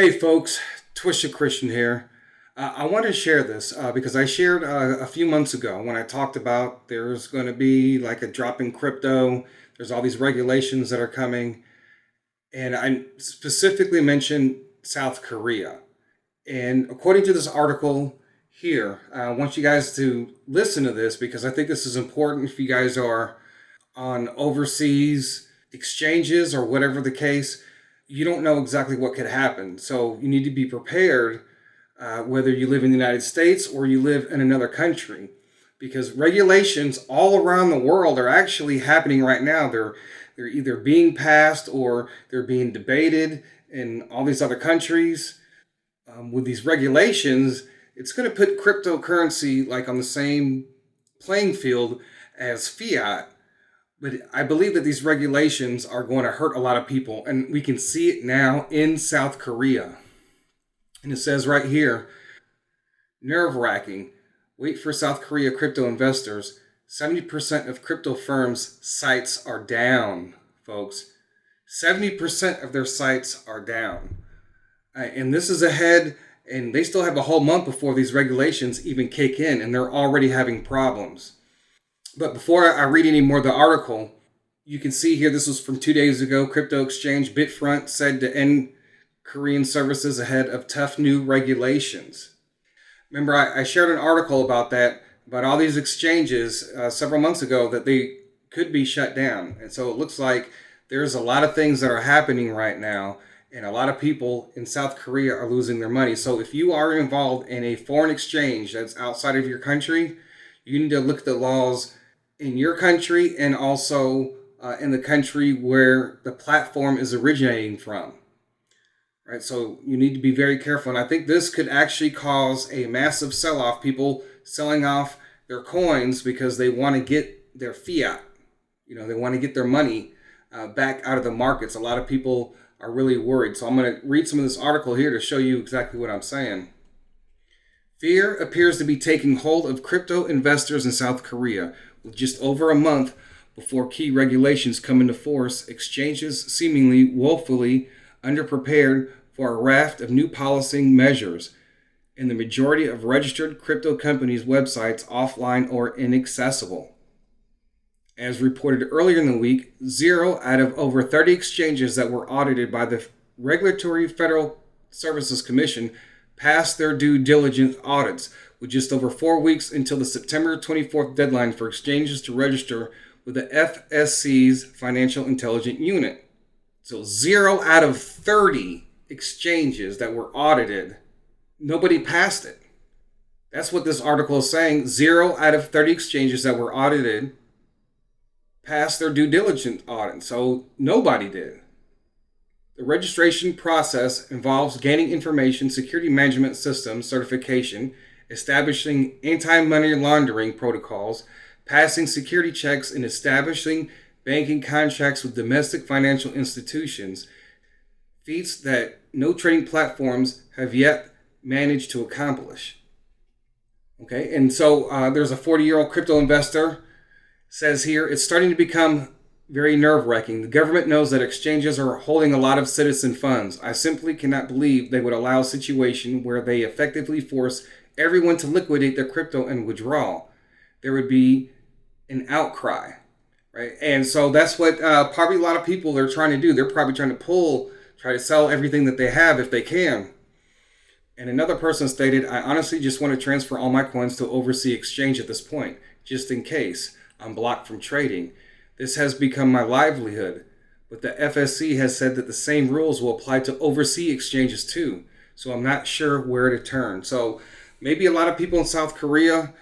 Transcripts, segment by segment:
Hey folks, Twisha Christian here. I want to share this because I shared a few months ago when I talked about there's going to be like a drop in crypto. There's all these regulations that are coming. And I specifically mentioned South Korea. And according to this article here, I want you guys to listen to this because I think this is important if you guys are on overseas exchanges or whatever the case. You don't know exactly what could happen. So you need to be prepared whether you live in the United States or you live in another country. Because regulations all around the world are actually happening right now. They're either being passed or they're being debated in all these other countries. With these regulations, it's going to put cryptocurrency like on the same playing field as fiat. But I believe that these regulations are going to hurt a lot of people, and we can see it now in South Korea. And it says right here, nerve-wracking. Wait for South Korea crypto investors. 70% of crypto firms' sites are down, folks. 70% of their sites are down. And this is ahead, and they still have a whole month before these regulations even kick in, and they're already having problems. But before I read any more of the article, you can see here, this was from 2 days ago. Crypto exchange Bitfront said to end Korean services ahead of tough new regulations. Remember, I shared an article about that, about all these exchanges several months ago that they could be shut down. And so it looks like there's a lot of things that are happening right now, and a lot of people in South Korea are losing their money. So if you are involved in a foreign exchange that's outside of your country, you need to look at the laws in your country and also in the country where the platform is originating from. Right, so you need to be very careful. And I think this could actually cause a massive sell-off. People selling off their coins because they want to get their fiat. They want to get their money back out of the markets. A lot of people are really worried. So I'm going to read some of this article here to show you exactly what I'm saying. Fear appears to be taking hold of crypto investors in South Korea. With just over a month before key regulations come into force, exchanges seemingly woefully underprepared for a raft of new policy measures, and the majority of registered crypto companies' websites offline or inaccessible. As reported earlier in the week, 0 out of over 30 exchanges that were audited by the Regulatory Federal Services Commission passed their due diligence audits, with just over 4 weeks until the September 24th deadline for exchanges to register with the FSC's Financial Intelligence Unit. So 0 out of 30 exchanges that were audited, nobody passed it. That's what this article is saying. 0 out of 30 exchanges that were audited passed their due diligence audit. So nobody did. The registration process involves gaining information security management system certification, establishing anti-money laundering protocols, passing security checks, and establishing banking contracts with domestic financial institutions, feats that no trading platforms have yet managed to accomplish. Okay, and so there's a 40-year-old crypto investor says here, it's starting to become very nerve-wracking. The government knows that exchanges are holding a lot of citizen funds. I simply cannot believe they would allow a situation where they effectively force everyone to liquidate their crypto and withdraw. There would be an outcry. Right, and so that's what probably a lot of people are trying to do. They're probably trying to try to sell everything that they have if they can. And another person stated, I honestly just want to transfer all my coins to overseas exchange at this point, just in case I'm blocked from trading. This has become my livelihood. But the FSC has said that the same rules will apply to overseas exchanges too. So I'm not sure where to turn. So maybe a lot of people in South Korea,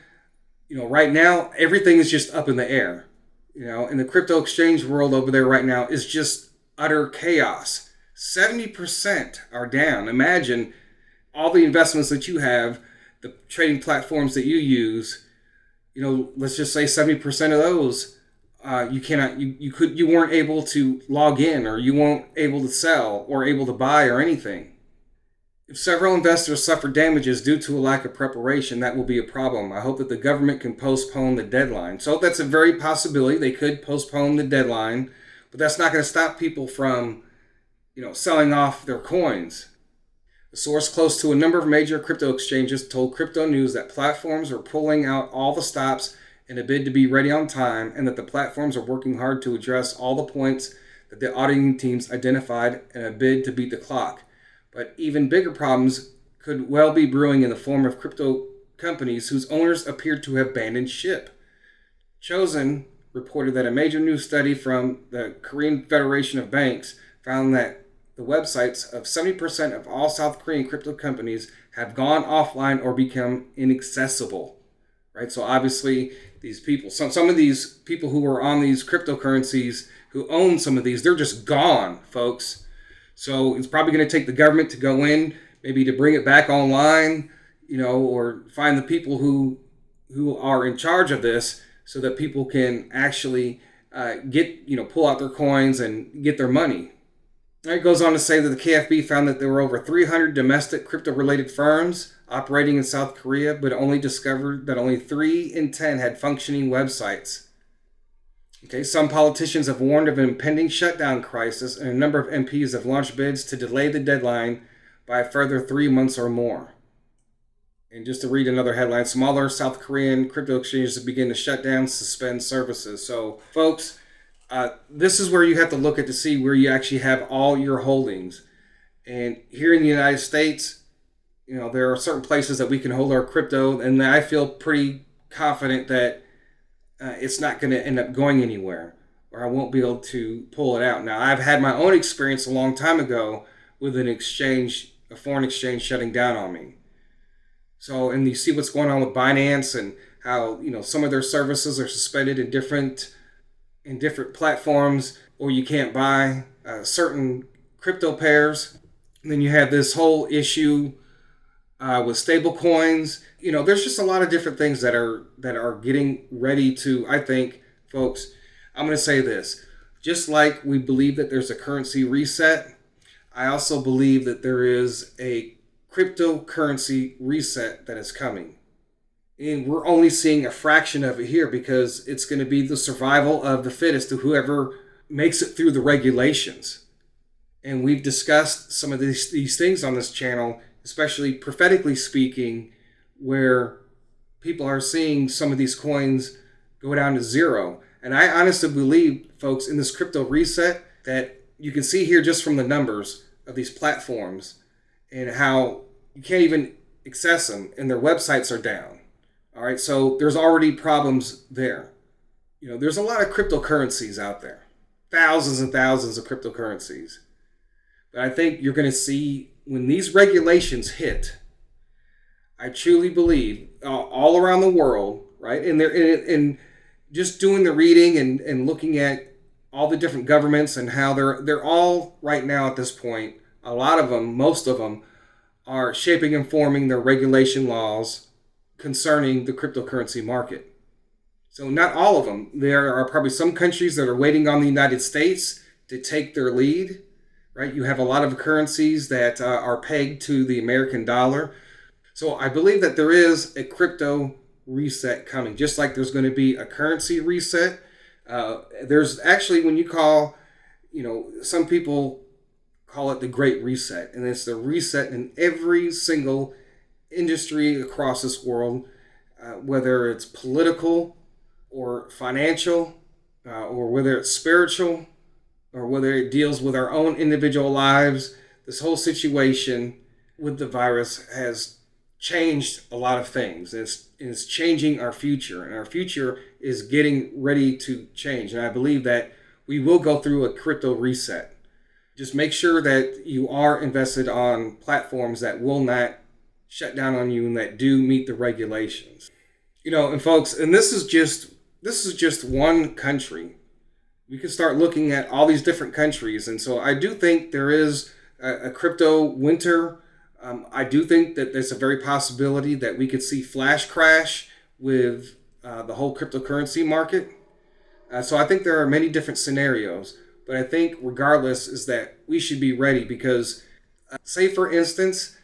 right now, everything is just up in the air. In the crypto exchange world over there right now is just utter chaos. 70% are down. Imagine all the investments that you have, the trading platforms that you use. Let's just say 70% of those you weren't able to log in, or you weren't able to sell or able to buy or anything. If several investors suffer damages due to a lack of preparation, that will be a problem. I hope that the government can postpone the deadline. So that's a very possibility. They could postpone the deadline, but that's not going to stop people from, selling off their coins. A source close to a number of major crypto exchanges told Crypto News that platforms are pulling out all the stops in a bid to be ready on time, and that the platforms are working hard to address all the points that the auditing teams identified in a bid to beat the clock. But even bigger problems could well be brewing in the form of crypto companies whose owners appeared to have abandoned ship. Chosen reported that a major new study from the Korean Federation of Banks found that the websites of 70% of all South Korean crypto companies have gone offline or become inaccessible. Right? So obviously these people, some of these people who are on these cryptocurrencies, who own some of these, they're just gone, folks. So it's probably going to take the government to go in, maybe to bring it back online, or find the people who are in charge of this, so that people can actually pull out their coins and get their money. It goes on to say that the KFB found that there were over 300 domestic crypto-related firms operating in South Korea, but only discovered that only 3 in 10 had functioning websites. Okay, some politicians have warned of an impending shutdown crisis, and a number of MPs have launched bids to delay the deadline by a further 3 months or more. And just to read another headline, smaller South Korean crypto exchanges begin to shut down, suspend services. So, folks, this is where you have to look at to see where you actually have all your holdings. And here in the United States, there are certain places that we can hold our crypto, and I feel pretty confident that it's not going to end up going anywhere, or I won't be able to pull it out. Now, I've had my own experience a long time ago with a foreign exchange shutting down on me. So, and you see what's going on with Binance and how, some of their services are suspended in different platforms, or you can't buy certain crypto pairs. And then you have this whole issue with stable coins. There's just a lot of different things that are getting ready to, I think, folks, I'm going to say this. Just like we believe that there's a currency reset, I also believe that there is a cryptocurrency reset that is coming. And we're only seeing a fraction of it here, because it's going to be the survival of the fittest, to whoever makes it through the regulations. And we've discussed some of these things on this channel, especially prophetically speaking, where people are seeing some of these coins go down to zero. And I honestly believe, folks, in this crypto reset, that you can see here just from the numbers of these platforms and how you can't even access them, and their websites are down. All right, so there's already problems there. There's a lot of cryptocurrencies out there, thousands and thousands of cryptocurrencies. But I think you're going to see, when these regulations hit, I truly believe all around the world, right? And just doing the reading and looking at all the different governments and how they're all right now at this point, a lot of them, most of them, are shaping and forming their regulation laws concerning the cryptocurrency market. So not all of them. There are probably some countries that are waiting on the United States to take their lead, right? You have a lot of currencies that are pegged to the American dollar. So I believe that there is a crypto reset coming, just like there's going to be a currency reset. There's actually, when you call, some people call it the Great Reset, and it's the reset in every single industry across this world, whether it's political or financial, or whether it's spiritual, or whether it deals with our own individual lives. This whole situation with the virus has changed a lot of things. It's changing our future, and our future is getting ready to change. And I believe that we will go through a crypto reset. Just make sure that you are invested on platforms that will not shut down on you and that do meet the regulations. And folks, and this is just one country. We can start looking at all these different countries. And so I do think there is a crypto winter. I do think that there's a very possibility that we could see flash crash with the whole cryptocurrency market. So I think there are many different scenarios. But I think regardless is that we should be ready, because say for instance,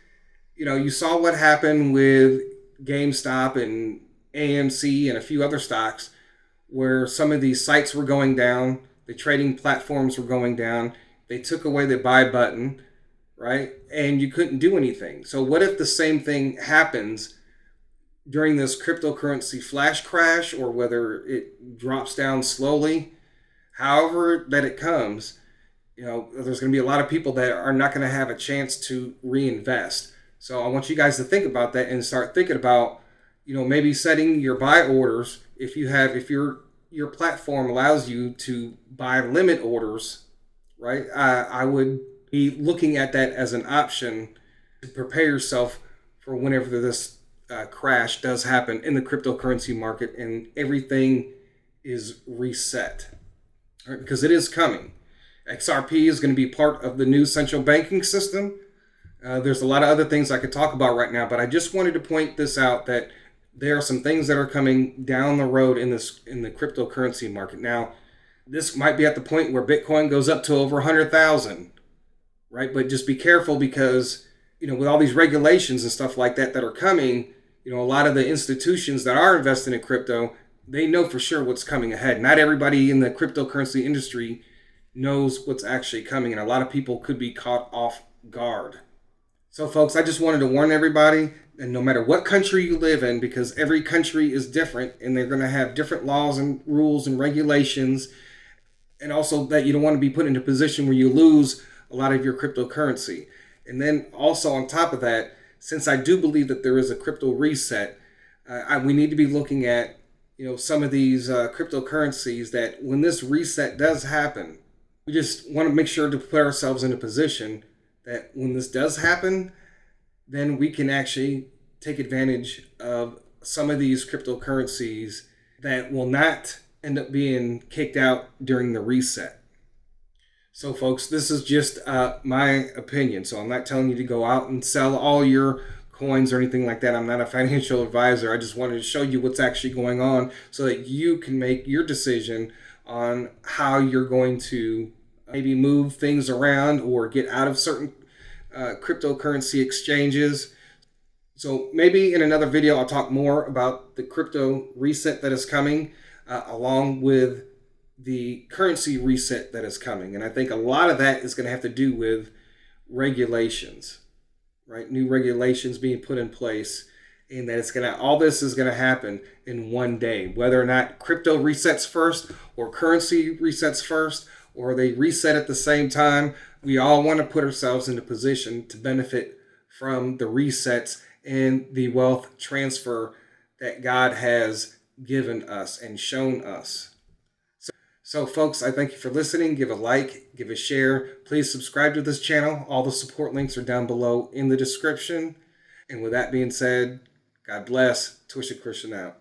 you saw what happened with GameStop and AMC and a few other stocks, where some of these sites were going down, the trading platforms were going down. They took away the buy button, right? And you couldn't do anything. So what if the same thing happens during this cryptocurrency flash crash, or whether it drops down slowly, however that it comes, there's going to be a lot of people that are not going to have a chance to reinvest. So I want you guys to think about that and start thinking about, maybe setting your buy orders. If your platform allows you to buy limit orders, right? I would be looking at that as an option to prepare yourself for whenever this crash does happen in the cryptocurrency market and everything is reset, right? Because it is coming. XRP is going to be part of the new central banking system. There's a lot of other things I could talk about right now, but I just wanted to point this out, that there are some things that are coming down the road in the cryptocurrency market. Now, this might be at the point where Bitcoin goes up to over 100,000, right? But just be careful, because with all these regulations and stuff like that are coming, a lot of the institutions that are investing in crypto, they know for sure what's coming ahead. Not everybody in the cryptocurrency industry knows what's actually coming, and a lot of people could be caught off guard. So folks, I just wanted to warn everybody, and no matter what country you live in, because every country is different and they're going to have different laws and rules and regulations, and also that you don't want to be put in a position where you lose a lot of your cryptocurrency. And then also on top of that, since I do believe that there is a crypto reset, we need to be looking at some of these cryptocurrencies, that when this reset does happen, we just want to make sure to put ourselves in a position that when this does happen, then we can actually take advantage of some of these cryptocurrencies that will not end up being kicked out during the reset. So folks, this is just my opinion. So I'm not telling you to go out and sell all your coins or anything like that. I'm not a financial advisor. I just wanted to show you what's actually going on so that you can make your decision on how you're going to maybe move things around or get out of certain cryptocurrency exchanges. So maybe in another video, I'll talk more about the crypto reset that is coming, along with the currency reset that is coming. And I think a lot of that is going to have to do with regulations, right? New regulations being put in place, and that all this is going to happen in one day. Whether or not crypto resets first or currency resets first, or they reset at the same time, we all want to put ourselves in a position to benefit from the resets and the wealth transfer that God has given us and shown us. So folks, I thank you for listening. Give a like, give a share. Please subscribe to this channel. All the support links are down below in the description. And with that being said, God bless. Twisted Christian out.